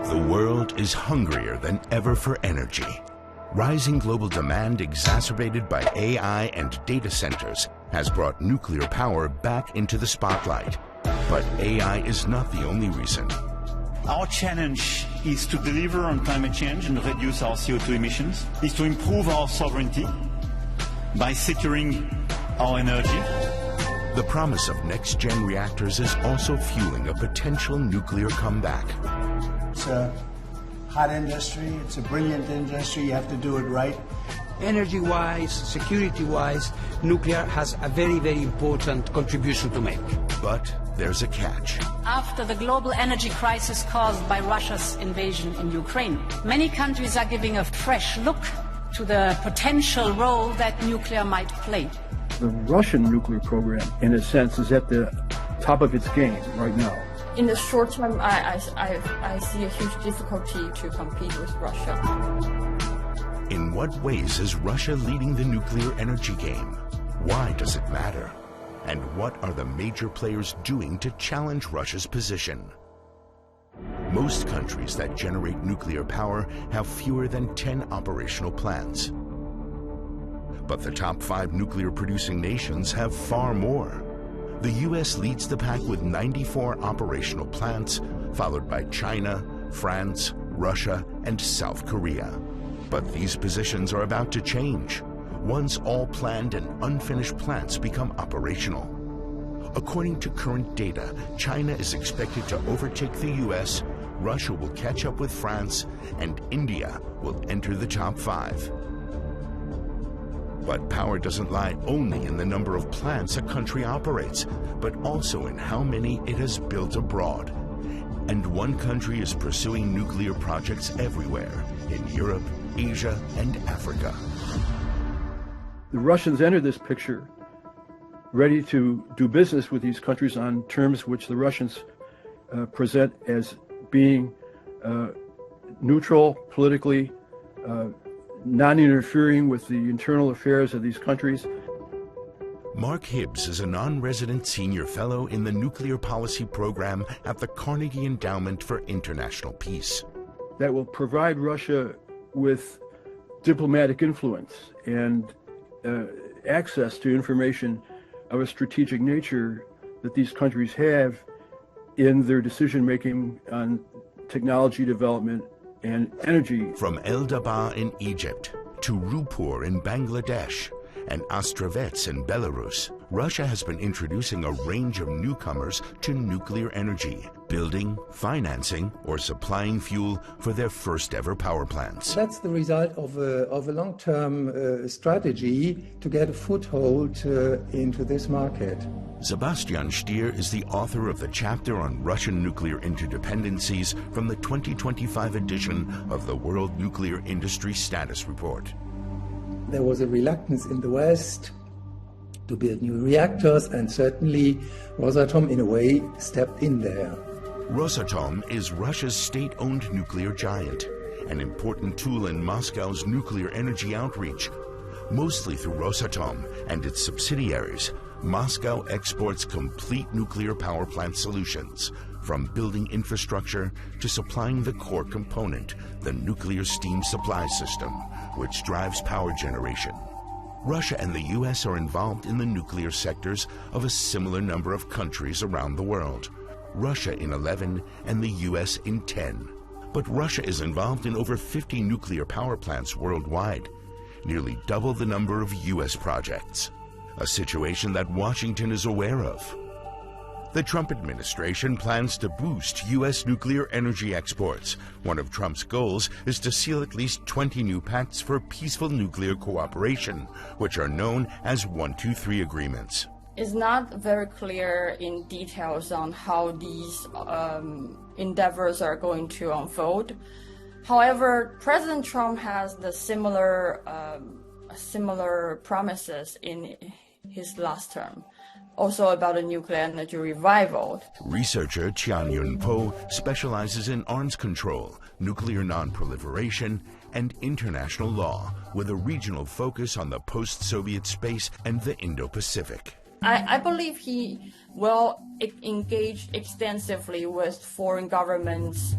The world is hungrier than ever for energy. Rising global demand exacerbated by AI and data centers has brought nuclear power back into the spotlight. But AI is not the only reason. Our challenge is to deliver on climate change and reduce our CO2 emissions, is to improve our sovereignty by securing our energy. The promise of next-gen reactors is also fueling a potential nuclear comeback. It's a hot industry, it's a brilliant industry, you have to do it right. Energy-wise, security-wise, nuclear has a very, very important contribution to make. But there's a catch. After the global energy crisis caused by Russia's invasion in Ukraine, many countries are giving a fresh look to the potential role that nuclear might play. The Russian nuclear program, in a sense, is at the top of its game right now. In the short term, I see a huge difficulty to compete with Russia. In what ways is Russia leading the nuclear energy game? Why does it matter? And what are the major players doing to challenge Russia's position? Most countries that generate nuclear power have fewer than 10 operational plants. But the top 5 nuclear-producing nations have far more. The US leads the pack with 94 operational plants, followed by China, France, Russia, and South Korea. But these positions are about to change once all planned and unfinished plants become operational. According to current data, China is expected to overtake the US, Russia will catch up with France, and India will enter the top 5. But power doesn't lie only in the number of plants a country operates, but also in how many it has built abroad. And one country is pursuing nuclear projects everywhere, in Europe, Asia, and Africa. The Russians entered this picture ready to do business with these countries on terms which the Russians present as being neutral, politically, non-interfering with the internal affairs of these countries. Mark Hibbs is a non-resident senior fellow in the nuclear policy program at the Carnegie Endowment for International Peace. That will provide Russia with diplomatic influence and access to information of a strategic nature that these countries have in their decision-making on technology development and energy. From El Dabaa in Egypt to Rupur in Bangladesh and Ostrovets in Belarus, Russia has been introducing a range of newcomers to nuclear energy, building, financing, or supplying fuel for their first ever power plants. That's the result of a long-term strategy to get a foothold into this market. Sebastian Stier is the author of the chapter on Russian nuclear interdependencies from the 2025 edition of the World Nuclear Industry Status Report. There was a reluctance in the West to build new reactors, and certainly Rosatom, in a way, stepped in there. Rosatom is Russia's state-owned nuclear giant, an important tool in Moscow's nuclear energy outreach. Mostly through Rosatom and its subsidiaries, Moscow exports complete nuclear power plant solutions, from building infrastructure to supplying the core component, the nuclear steam supply system, which drives power generation. Russia and the US are involved in the nuclear sectors of a similar number of countries around the world. Russia in 11 and the US in 10. But Russia is involved in over 50 nuclear power plants worldwide, nearly double the number of US projects, a situation that Washington is aware of. The Trump administration plans to boost U.S. nuclear energy exports. One of Trump's goals is to seal at least 20 new pacts for peaceful nuclear cooperation, which are known as 123 agreements. It's not very clear in details on how these endeavors are going to unfold. However, President Trump has the similar promises in his last term, also about a nuclear energy revival. Researcher Tianyun Po specializes in arms control, nuclear non-proliferation, and international law, with a regional focus on the post-Soviet space and the Indo-Pacific. I believe he will engage extensively with foreign governments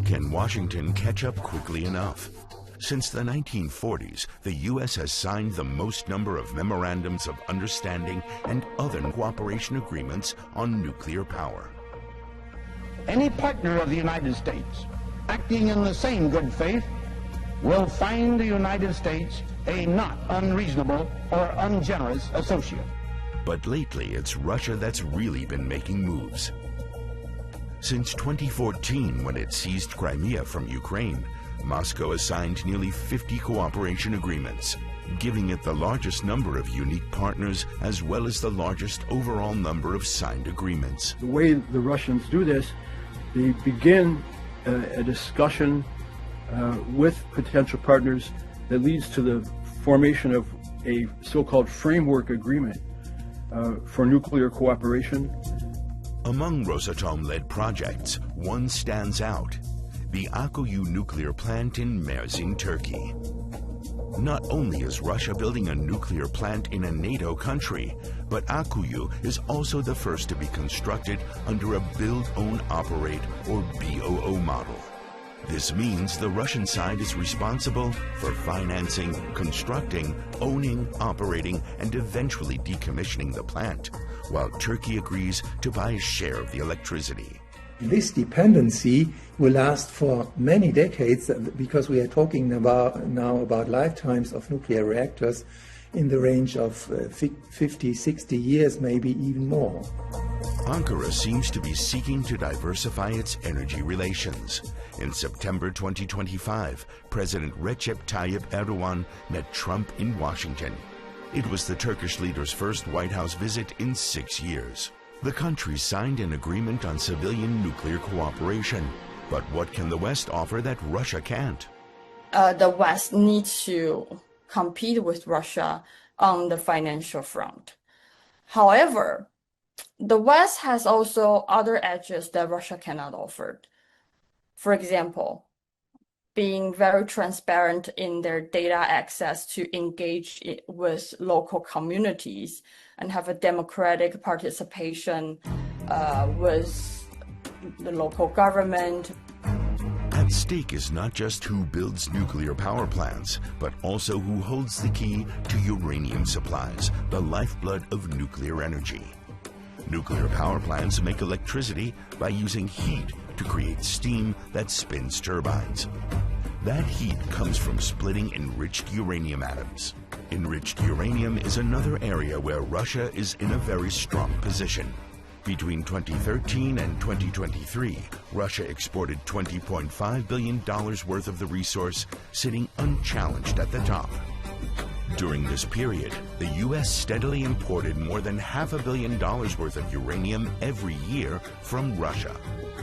can Washington catch up quickly enough? Since the 1940s, the U.S. has signed the most number of memorandums of understanding and other cooperation agreements on nuclear power. Any partner of the United States acting in the same good faith will find the United States a not unreasonable or ungenerous associate. But lately, it's Russia that's really been making moves. Since 2014, when it seized Crimea from Ukraine, Moscow has signed nearly 50 cooperation agreements, giving it the largest number of unique partners as well as the largest overall number of signed agreements. The way the Russians do this, they begin a discussion with potential partners that leads to the formation of a so-called framework agreement for nuclear cooperation. Among Rosatom-led projects, one stands out: the Akkuyu nuclear plant in Mersin, Turkey. Not only is Russia building a nuclear plant in a NATO country, but Akkuyu is also the first to be constructed under a Build, Own, Operate, or BOO model. This means the Russian side is responsible for financing, constructing, owning, operating, and eventually decommissioning the plant, while Turkey agrees to buy a share of the electricity. This dependency will last for many decades because we are talking now about lifetimes of nuclear reactors in the range of 50, 60 years, maybe even more. Ankara seems to be seeking to diversify its energy relations. In September 2025, President Recep Tayyip Erdogan met Trump in Washington. It was the Turkish leader's first White House visit in 6 years. The countries signed an agreement on civilian nuclear cooperation. But what can the West offer that Russia can't? The West needs to compete with Russia on the financial front. However, the West has also other edges that Russia cannot offer. For example, being very transparent in their data access to engage with local communities and have a democratic participation with the local government. At stake is not just who builds nuclear power plants, but also who holds the key to uranium supplies, the lifeblood of nuclear energy. Nuclear power plants make electricity by using heat to create steam that spins turbines. That heat comes from splitting enriched uranium atoms. Enriched uranium is another area where Russia is in a very strong position. Between 2013 and 2023, Russia exported $20.5 billion worth of the resource, sitting unchallenged at the top. During this period, the U.S. steadily imported more than $500 million worth of uranium every year from Russia.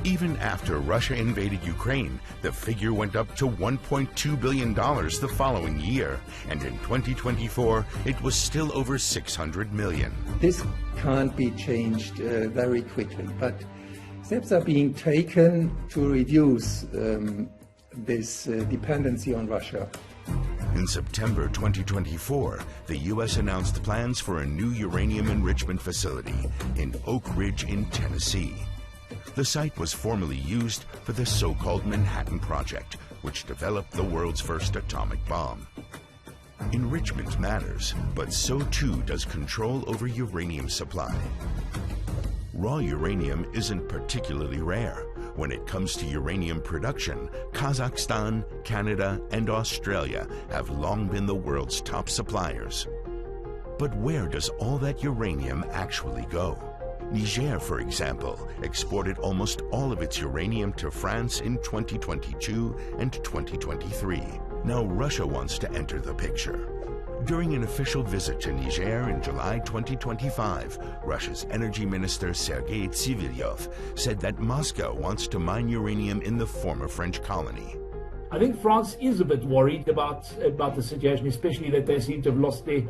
Even after Russia invaded Ukraine, the figure went up to $1.2 billion the following year, and in 2024, it was still over $600 million. This can't be changed very quickly, but steps are being taken to reduce this dependency on Russia. In September 2024, the U.S. announced plans for a new uranium enrichment facility in Oak Ridge in Tennessee. The site was formerly used for the so-called Manhattan Project, which developed the world's first atomic bomb. Enrichment matters, but so too does control over uranium supply. Raw uranium isn't particularly rare. When it comes to uranium production, Kazakhstan, Canada, and Australia have long been the world's top suppliers. But where does all that uranium actually go? Niger, for example, exported almost all of its uranium to France in 2022 and 2023. Now Russia wants to enter the picture. During an official visit to Niger in July 2025, Russia's energy minister Sergei Tsivilyov said that Moscow wants to mine uranium in the former French colony. I think France is a bit worried about the situation, especially that they seem to have lost their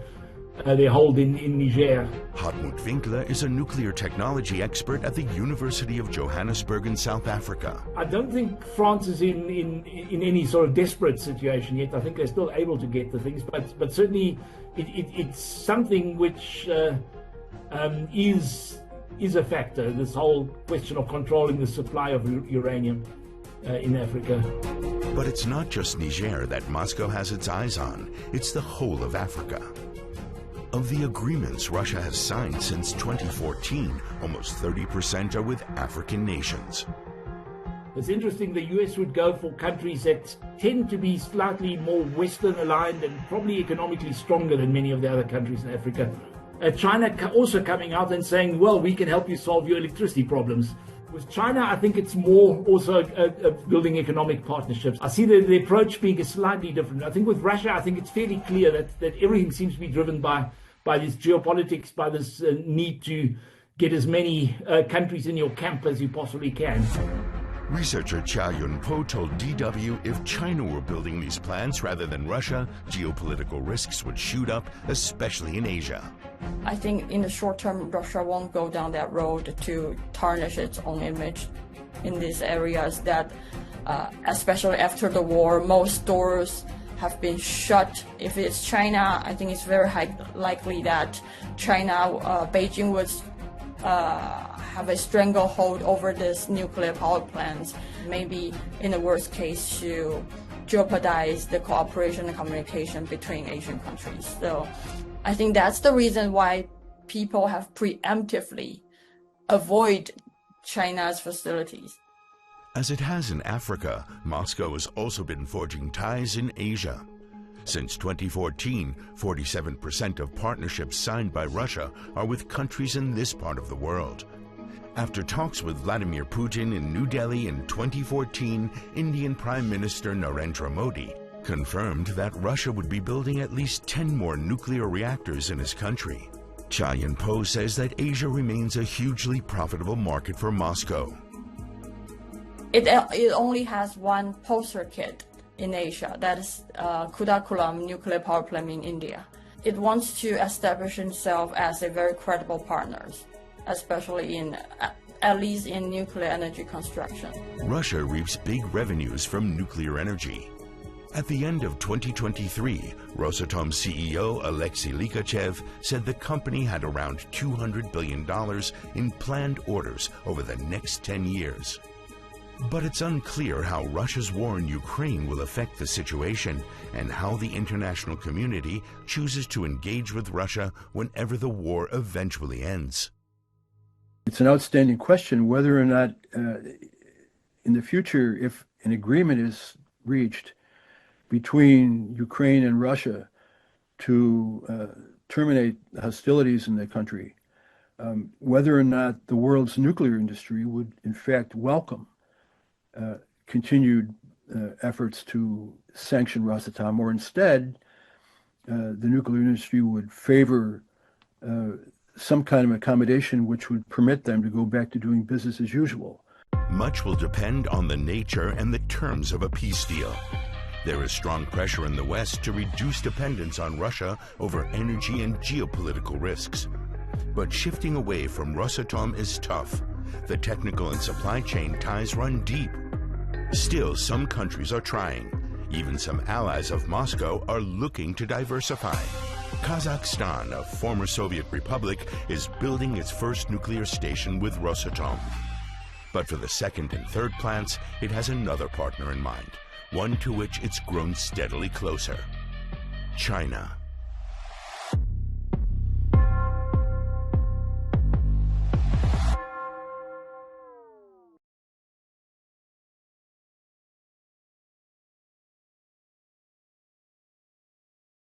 hold in Niger. Hartmut Winkler is a nuclear technology expert at the University of Johannesburg in South Africa. I don't think France is in any sort of desperate situation yet. I think they're still able to get the things, but certainly it's something which is a factor, this whole question of controlling the supply of uranium. in Africa. But it's not just Niger that Moscow has its eyes on, it's the whole of Africa. Of the agreements Russia has signed since 2014, almost 30% are with African nations. It's interesting the US would go for countries that tend to be slightly more Western aligned and probably economically stronger than many of the other countries in Africa. China also coming out and saying, well, we can help you solve your electricity problems. With China, I think it's more also building economic partnerships. I see the approach being slightly different. I think with Russia, I think it's fairly clear that everything seems to be driven by this geopolitics, by this need to get as many countries in your camp as you possibly can. Researcher Chia Yun-po told DW if China were building these plants rather than Russia, geopolitical risks would shoot up, especially in Asia. I think in the short term, Russia won't go down that road to tarnish its own image in these areas that, especially after the war, most stores have been shut. If it's China, I think it's very likely that China, Beijing would have a stranglehold over this nuclear power plants, maybe in the worst case to jeopardize the cooperation and communication between Asian countries. So I think that's the reason why people have preemptively avoided China's facilities. As it has in Africa, Moscow has also been forging ties in Asia. Since 2014, 47% of partnerships signed by Russia are with countries in this part of the world. After talks with Vladimir Putin in New Delhi in 2014, Indian Prime Minister Narendra Modi confirmed that Russia would be building at least 10 more nuclear reactors in his country. Chia Yun-po says that Asia remains a hugely profitable market for Moscow. It only has one poster kid in Asia, that is Kudakulam nuclear power plant in India. It wants to establish itself as a very credible partner, especially at least in nuclear energy construction. Russia reaps big revenues from nuclear energy. At the end of 2023, Rosatom CEO Alexei Likachev said the company had around $200 billion in planned orders over the next 10 years. But it's unclear how Russia's war in Ukraine will affect the situation and how the international community chooses to engage with Russia whenever the war eventually ends. It's an outstanding question whether or not in the future, if an agreement is reached between Ukraine and Russia to terminate hostilities in the country, whether or not the world's nuclear industry would in fact welcome continued efforts to sanction Rosatom, or instead the nuclear industry would favor some kind of accommodation which would permit them to go back to doing business as usual. Much will depend on the nature and the terms of a peace deal. There is strong pressure in the West to reduce dependence on Russia over energy and geopolitical risks. But shifting away from Rosatom is tough. The technical and supply chain ties run deep. Still, some countries are trying. Even some allies of Moscow are looking to diversify. Kazakhstan, a former Soviet republic, is building its first nuclear station with Rosatom. But for the second and third plants, it has another partner in mind, one to which it's grown steadily closer: China.